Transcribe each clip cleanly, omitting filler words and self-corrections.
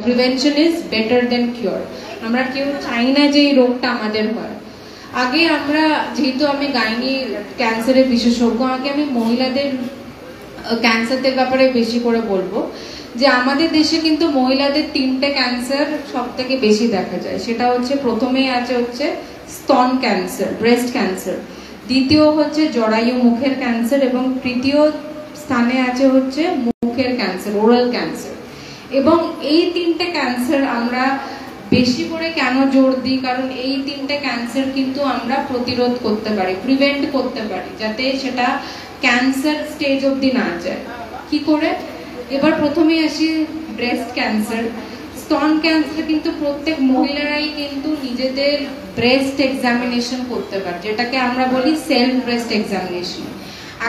Prevention is better then cure. আমরা কেউ চাই না যে এই রোগটা আমাদের হয়। আগে আমরা, যেহেতু আমি গাইনি ক্যান্সারের বিশেষজ্ঞ, আগে আমি মহিলাদের ক্যান্সারদের ব্যাপারে বেশি করে বলবো যে আমাদের দেশে কিন্তু মহিলাদের 3টে ক্যান্সার সব থেকে বেশি দেখা যায়। সেটা হচ্ছে, প্রথমেই আছে হচ্ছে স্তন ক্যান্সার, ব্রেস্ট ক্যান্সার, দ্বিতীয় হচ্ছে জরায়ু মুখের ক্যান্সার, এবং তৃতীয় স্থানে আছে হচ্ছে মুখের ক্যান্সার, ওরাল ক্যান্সার। এবং এই 3টে ক্যান্সার আমরা বেশি করে কেন জোর দিই, কারণ এই 3টে ক্যান্সার কিন্তু আমরা প্রতিরোধ করতে পারি, প্রিভেন্ট করতে পারি, যাতে সেটা ক্যান্সার স্টেজ অবধি না যায়। কি করে? এবার প্রথমেই আসি ব্রেস্ট ক্যান্সার। স্তন ক্যান্সার কিন্তু প্রত্যেক মহিলারাই কিন্তু নিজেদের ব্রেস্ট এক্সামিনেশন করতে পারে, যেটাকে আমরা বলি সেলফ ব্রেস্ট এক্সামিনেশন।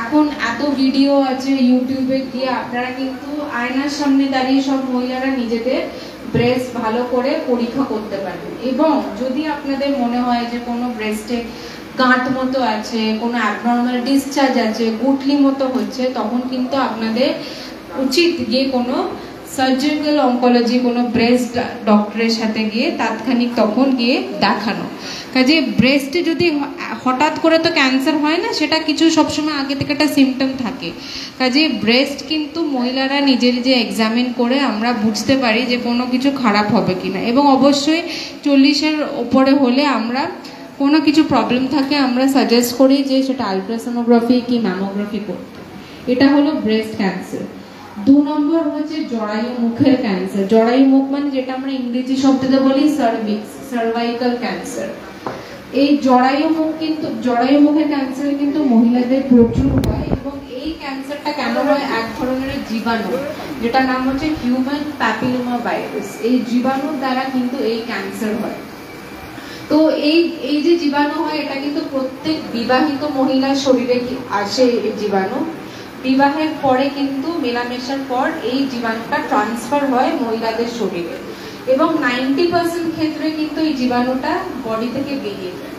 এখন এত ভিডিও আছে ইউটিউবে, গিয়ে আপনারা কিন্তু আয়নার সামনে দাঁড়িয়ে সব মহিলারা নিজেদের ব্রেস্ট ভালো করে পরীক্ষা করতে পারবেন। এবং যদি আপনাদের মনে হয় যে কোনো ব্রেস্টে গাঁট মতো আছে, কোনো অ্যাবনর্মাল ডিসচার্জ আছে, গুটলি মতো হচ্ছে, তখন কিন্তু আপনাদের উচিত গিয়ে কোনো সার্জিক্যাল অঙ্কোলজি, কোনো ব্রেস্ট ডক্টরের সাথে গিয়ে তাৎক্ষণিক তখন গিয়ে দেখানো। কাজে ব্রেস্টে যদি হঠাৎ করে তো ক্যান্সার হয় না, সেটা কিছু সবসময় আগে থেকে একটা সিমটম থাকে। কাজে ব্রেস্ট কিন্তু মহিলারা নিজের যে এক্সামিন করে আমরা বুঝতে পারি যে কোনো কিছু খারাপ হবে কিনা। এবং অবশ্যই 40-এর ওপরে হলে আমরা কোনো কিছু প্রবলেম থাকে, আমরা সাজেস্ট করি যে সেটা আলট্রাসোনোগ্রাফি কি ম্যামোগ্রাফি করতে। এটা হলো ব্রেস্ট ক্যান্সার। 2 নম্বর হচ্ছে জরায়ু মুখের ক্যান্সার। জরায়ু মুখ মানে যেটা আমরা ইংরেজি শব্দতে বলি সার্ভিক্স, সার্ভাইকাল ক্যান্সার। এই জরায়ু মুখের ক্যান্সার কিন্তু মহিলাদের প্রচুর হয়। এবং এই ক্যান্সারটা কেন হয়? এক ধরনের জীবাণু, যেটা নাম হচ্ছে হিউম্যান প্যাপিলোমা ভাইরাস। এই জীবাণুর দ্বারা কিন্তু এই ক্যান্সার হয়। তো এই যে জীবাণু হয়, এটা কিন্তু প্রত্যেক বিবাহিত মহিলার শরীরে আসে এই জীবাণু। বিবাহের পরে কিন্তু মেলামেশার পর এই জীবাণুটা ট্রান্সফার হয় মহিলাদের শরীরে, এবং 90% ক্ষেত্রে কিন্তু এই জীবাণুটা বডি থেকে বেরিয়ে যায়।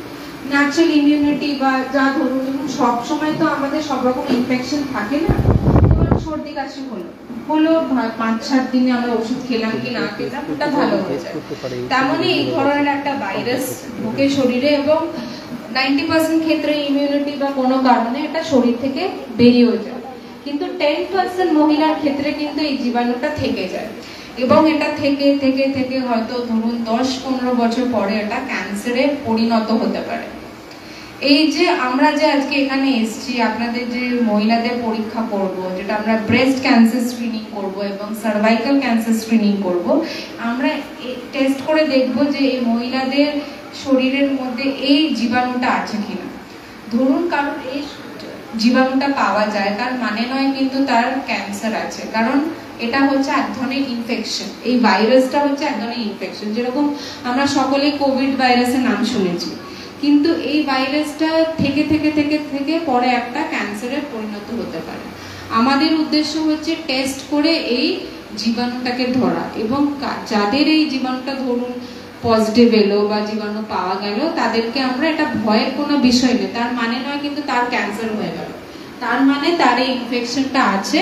ন্যাচারাল ইমিউনিটি বা যা ধরুন, সব সময় তো আমাদের সব রকম ইনফেকশন থাকে না। যেমন সর্দি কাশি হলো 5-7 দিনে আমরা ওষুধ খেলাম কি না খেলাম, ওটা ভালো হয়ে যায়। তেমনই এই ধরনের একটা ভাইরাস ঢুকে শরীরে, এবং 90% ক্ষেত্রে ইমিউনিটি বা কোনো কারণে এটা শরীর থেকে বেরিয়ে যায়। কিন্তু 10% মহিলার ক্ষেত্রে কিন্তু এই জীবাণুটা থেকে যায়, এবং এটা থেকে থেকে থেকে হয়তো ধরুন 10-15 বছর পরে এটা ক্যান্সারে পরিণত হতে পারে। এই যে আমরা যে আজকে এখানে এসেছি, আপনাদের যে মহিলাদের পরীক্ষা করব, যেটা আমরা ব্রেস্ট ক্যান্সার স্ক্রিনিং করব এবং সার্ভাইকাল ক্যান্সার স্ক্রিনিং করব, আমরা টেস্ট করে দেখব যে এই মহিলাদের শরীরের মধ্যে এই জীবাণুটা আছে কিনা। ধরুন কারণ এই জীবাণুটা পাওয়া যায়, তার মানে নয় কিন্তু তার ক্যান্সার আছে, কারণ এটা হচ্ছে এক ধরনের ইনফেকশন। এই ভাইরাসটা হচ্ছে এক ধরনের ইনফেকশন। যেরকম আমরা সকলে কোভিড ভাইরাসের নাম শুনেছি, কিন্তু এই ভাইরাসটা থেকে থেকে থেকে থেকে পরে একটা ক্যান্সারে পরিণত হতে পারে। আমাদের উদ্দেশ্য হচ্ছে টেস্ট করে এই জীবাণুটাকে ধরা, এবং যাদের এই জীবাণুটা ধরুন পজিটিভ এলো বা জীবাণু পাওয়া গেল, তাদেরকে আমরা, এটা ভয়ের কোনো বিষয় নেই, তার মানে নয় কিন্তু তার ক্যান্সার হয়ে গেল, তার মানে তার এই ইনফেকশনটা আছে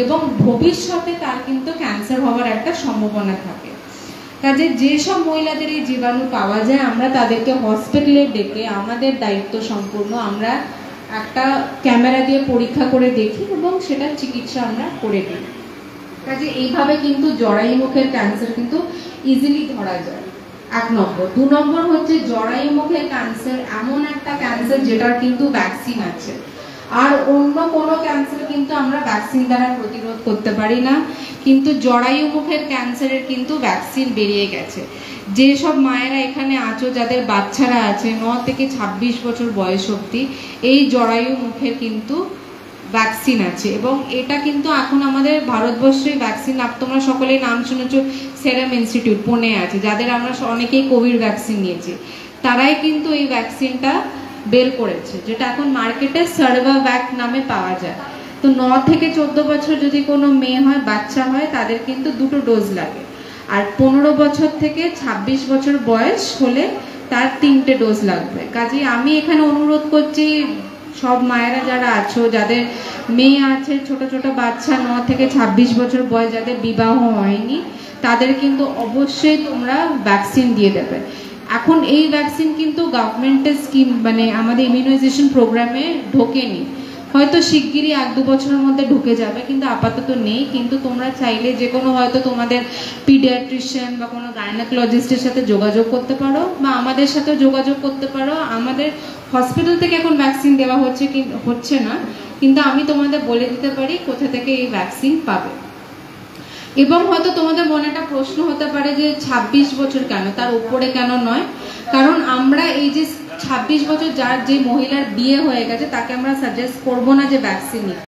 এবং ভবিষ্যতে তার কিন্তু ক্যান্সার হওয়ার একটা সম্ভাবনা থাকে। কাজে যেসব মহিলাদের এই জীবাণু পাওয়া যায়, আমরা তাদেরকে হসপিটালে ডেকে আমাদের দায়িত্ব সম্পূর্ণ আমরা একটা ক্যামেরা দিয়ে পরীক্ষা করে দেখি এবং সেটার চিকিৎসা আমরা করে দিই। কাজে এইভাবে কিন্তু জরায়ু মুখের ক্যান্সার কিন্তু ইজিলি ধরা যায়। 1 নম্বর। 2 নম্বর হচ্ছে জরায়ু মুখের ক্যান্সার এমন একটা ক্যান্সার যেটার কিন্তু ভ্যাকসিন আছে। আর অন্য কোনো ক্যান্সার কিন্তু আমরা ভ্যাকসিন দ্বারা প্রতিরোধ করতে পারি না, কিন্তু জরায়ু মুখের ক্যান্সারের কিন্তু ভ্যাকসিন বেরিয়ে গেছে। যেসব মায়েরা এখানে আছো, যাদের বাচ্চারা আছে 9 থেকে 26 বছর বয়স অবধি, এই জরায়ু মুখের কিন্তু ভ্যাকসিন আছে। এবং এটা কিন্তু এখন আমাদের ভারতবর্ষে ভ্যাকসিন, তোমরা সকলেই নাম শুনেছো, সেরাম ইনস্টিটিউট পুনে আছে, যাদের আমরা অনেকেই কোভিড ভ্যাকসিন নিয়েছি, তারাই কিন্তু এই ভ্যাকসিনটা বের করেছে, যেটা এখন মার্কেটে সার্ভাভ্যাক নামে পাওয়া যায়। তো 9 থেকে 14 বছর যদি কোনো মেয়ে হয়, বাচ্চা হয়, তাদের কিন্তু 2টো ডোজ লাগে। আর 15 বছর থেকে 26 বছর বয়স হলে তার 3টে ডোজ লাগবে। কাজেই আমি এখানে অনুরোধ করছি সব মায়েরা যারা আছো, যাদের মেয়ে আছে, ছোট ছোট বাচ্চা 9 থেকে 26 বছর বয়স, যাদের বিবাহ হয়নি, তাদের কিন্তু অবশ্যই তোমরা ভ্যাকসিন দিয়ে দেবে। এখন এই ভ্যাকসিন কিন্তু গভর্নমেন্টের স্কিম মানে আমাদের ইমিউনাইজেশন প্রোগ্রামে ঢোকেনি, হয়তো শিগগিরই 1-2 বছরের মধ্যে ঢুকে যাবে, কিন্তু আপাতত নেই। কিন্তু তোমরা চাইলে যে কোনো হয়তো তোমাদের পিডিয়াট্রিশিয়ান বা কোনো গাইনোকোলজিস্টের সাথে যোগাযোগ করতে পারো, বা আমাদের সাথে যোগাযোগ করতে পারো। আমাদের হসপিটাল থেকে এখন ভ্যাকসিন দেওয়া হচ্ছে না, কিন্তু আমি তোমাদের বলে দিতে পারি কোথা থেকে এই ভ্যাকসিন পাবে। এবং হয়তো তোমাদের মনে একটা প্রশ্ন হতে পারে যে 26 বছর কেন, তার উপরে কেন নয়? কারণ আমরা এই যে 26 বছর যার যে মহিলার বিয়ে হয়ে গেছে তাকে আমরা সাজেস্ট করবো না যে ভ্যাকসিন নিতে।